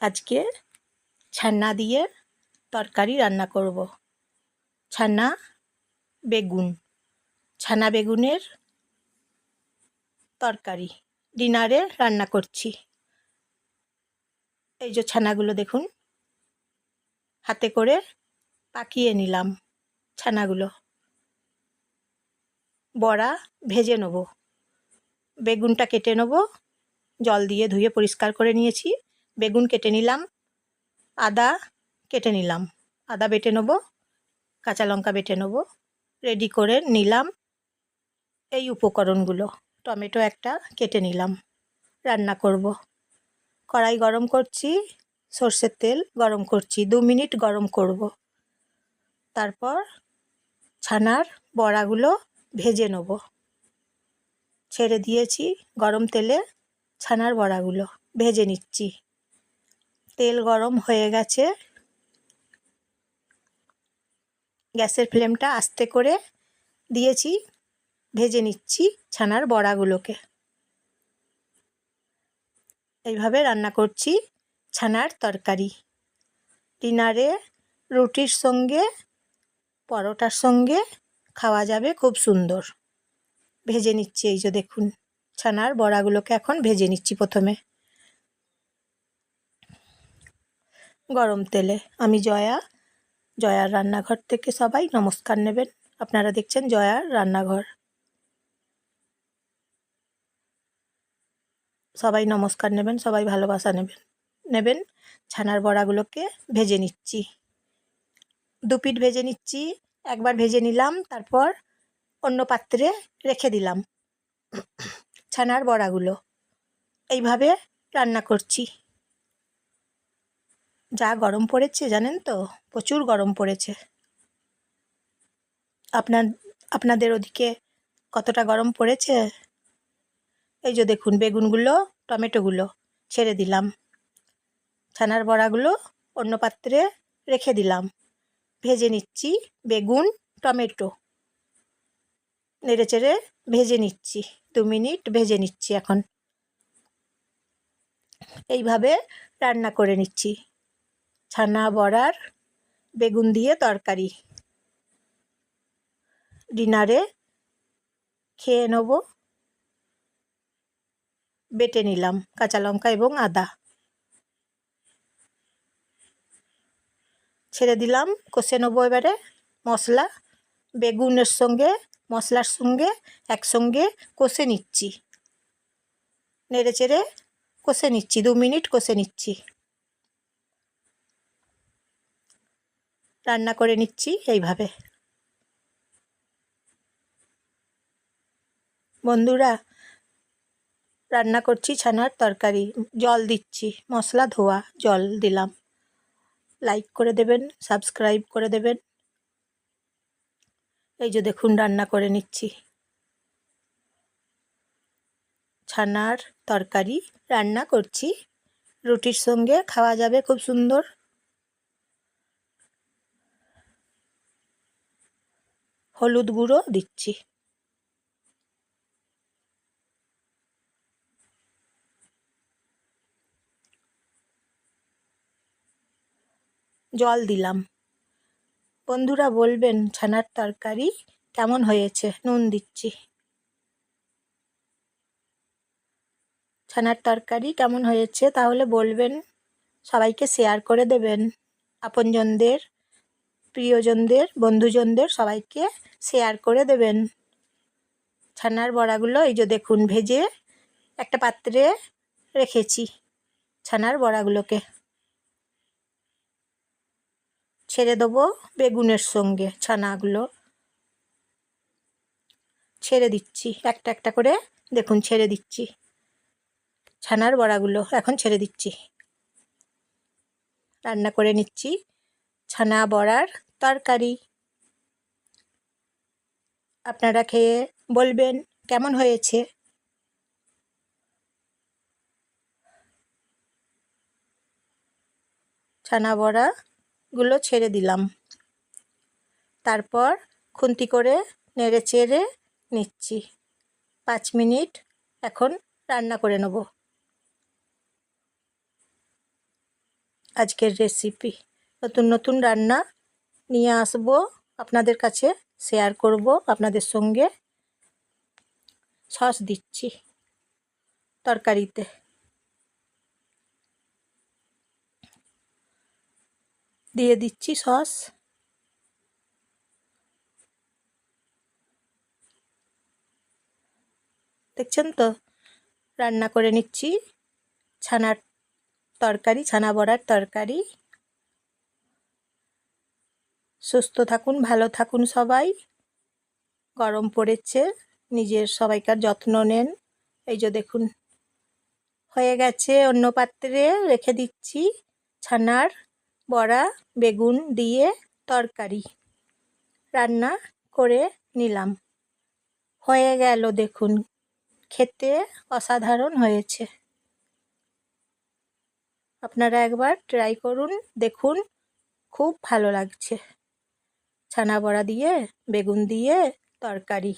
আজকে ছানা দিয়ে তরকারি রান্না করব। ছানা বেগুন, ছানা বেগুনের তরকারি ডিনারে রান্না করছি। এই যে ছানাগুলো দেখুন, হাতে করে পাকিয়ে নিলাম। ছানাগুলো বড়া ভেজে নেব। বেগুনটা কেটে নেব, জল দিয়ে ধুয়ে পরিষ্কার করে নিয়েছি। বেগুন কেটে নিলাম, আদা কেটে নিলাম, আদা বেটে নেব, কাঁচা লঙ্কা বেটে নেব। রেডি করে নিলাম এই উপকরণগুলো। টমেটো একটা কেটে নিলাম, রান্না করব। কড়াই গরম করছি, সর্ষের তেল গরম করছি, 2 মিনিট গরম করব। তারপর ছানার বড়াগুলো ভেজে নেব। ছেড়ে দিয়েছি গরম তেলে, ছানার বড়াগুলো ভেজে নিচ্ছি। তেল গরম হয়ে গেছে, গ্যাসের ফ্লেমটা আস্তে করে দিয়েছি। ভেজে নিচ্ছি ছানার বড়াগুলোকে। এইভাবে রান্না করছি ছানার তরকারি। ডিনারে রুটির সঙ্গে, পরোটার সঙ্গে খাওয়া যাবে খুব সুন্দর। ভেজে নিচ্ছি, এই যে দেখুন ছানার বড়াগুলোকে এখন ভেজে নিচ্ছি। প্রথমে গরম তেলে আমি জয়ার রান্নাঘর থেকে সবাই নমস্কার নেবেন। আপনারা দেখছেন জয়ার রান্নাঘর। সবাই নমস্কার নেবেন, সবাই ভালোবাসা নেবেন। ছানার বড়াগুলোকে ভেজে নিচ্ছি, 2 পিঠ ভেজে নিচ্ছি। একবার ভেজে নিলাম, তারপর অন্য পাত্রে রেখে দিলাম ছানার বড়াগুলো। এইভাবে রান্না করছি। যা গরম পড়েছে জানেন তো, প্রচুর গরম পড়েছে। আপনাদের ওদিকে কতটা গরম পড়েছে? এই যে দেখুন বেগুনগুলো, টমেটোগুলো ছেড়ে দিলাম, ছানার বড়াগুলো অন্য পাত্রে রেখে দিলাম। ভেজে নিচ্ছি বেগুন টমেটো, নেড়েচেড়ে ভেজে নিচ্ছি। 2 মিনিট ভেজে নিচ্ছি। এখন এইভাবে রান্না করে নিচ্ছি ছানা বড়ার বেগুন দিয়ে তরকারি। ডিনারে খেয়ে নেব। বেটে নিলাম কাঁচা লঙ্কা এবং আদা, ছেড়ে দিলাম। কষে নেবো এবারে মশলা। বেগুনের সঙ্গে মশলার সঙ্গে একসঙ্গে কষে নিচ্ছি, নেড়েচেড়ে কষে নিচ্ছি। 2 মিনিট কষে নিচ্ছি। রান্না করে নিচ্ছি এইভাবে। বন্ধুরা, রান্না করছি ছানার তরকারি। জল দিচ্ছি, মশলা ধোয়া জল দিলাম। লাইক করে দেবেন, সাবস্ক্রাইব করে দেবেন। এই যে দেখুন রান্না করে নিচ্ছি ছানার তরকারি রান্না করছি। রুটির সঙ্গে খাওয়া যাবে খুব সুন্দর। হলুদ গুঁড়ো দিচ্ছি, জল দিলাম। বন্ধুরা বলবেন ছানার তরকারি কেমন হয়েছে। নুন দিচ্ছি। ছানার তরকারি কেমন হয়েছে তাহলে বলবেন, সবাইকে শেয়ার করে দেবেন। আপনজনদের, প্রিয়জনদের, বন্ধুজনদের সবাইকে শেয়ার করে দেবেন। ছানার বড়াগুলো এই যে দেখুন ভেজে একটা পাত্রে রেখেছি। ছানার বড়াগুলোকে ছেড়ে দেবো বেগুনের সঙ্গে। ছানাগুলো ছেড়ে দিচ্ছি একটা একটা করে, দেখুন ছেড়ে দিচ্ছি। ছানার বড়াগুলো এখন ছেড়ে দিচ্ছি। রান্না করে নিচ্ছি ছানা বড়ার তরকারি। আপনারা খেয়ে বলবেন কেমন হয়েছে। ছানা বড়াগুলো ছেড়ে দিলাম, তারপর খুন্তি করে নেড়ে চেড়ে নিচ্ছি। 5 মিনিট এখন রান্না করে নেব। আজকের রেসিপি। নতুন নতুন রান্না নিয়ে আসবো আপনাদের কাছে, শেয়ার করব আপনাদের সঙ্গে। সস দিচ্ছি তরকারিতে, দিয়ে দিচ্ছি সস। দেখছেন তো, রান্না করে নিচ্ছি ছানার তরকারি, ছানা বড়ার তরকারি। সুস্থ থাকুন, ভালো থাকুন সবাই। গরম পড়েছে, নিজের সবাইকার যত্ন নেন। এই যে দেখুন হয়ে গেছে, অন্য পাত্রে রেখে দিচ্ছি ছানার বড়া বেগুন দিয়ে তরকারি রান্না করে নিলাম। হয়ে গেল দেখুন, খেতে অসাধারণ হয়েছে। আপনারা একবার ট্রাই করুন, দেখুন খুব ভালো লাগছে। ছানা বড়া দিয়ে বেগুন দিয়ে তরকারি।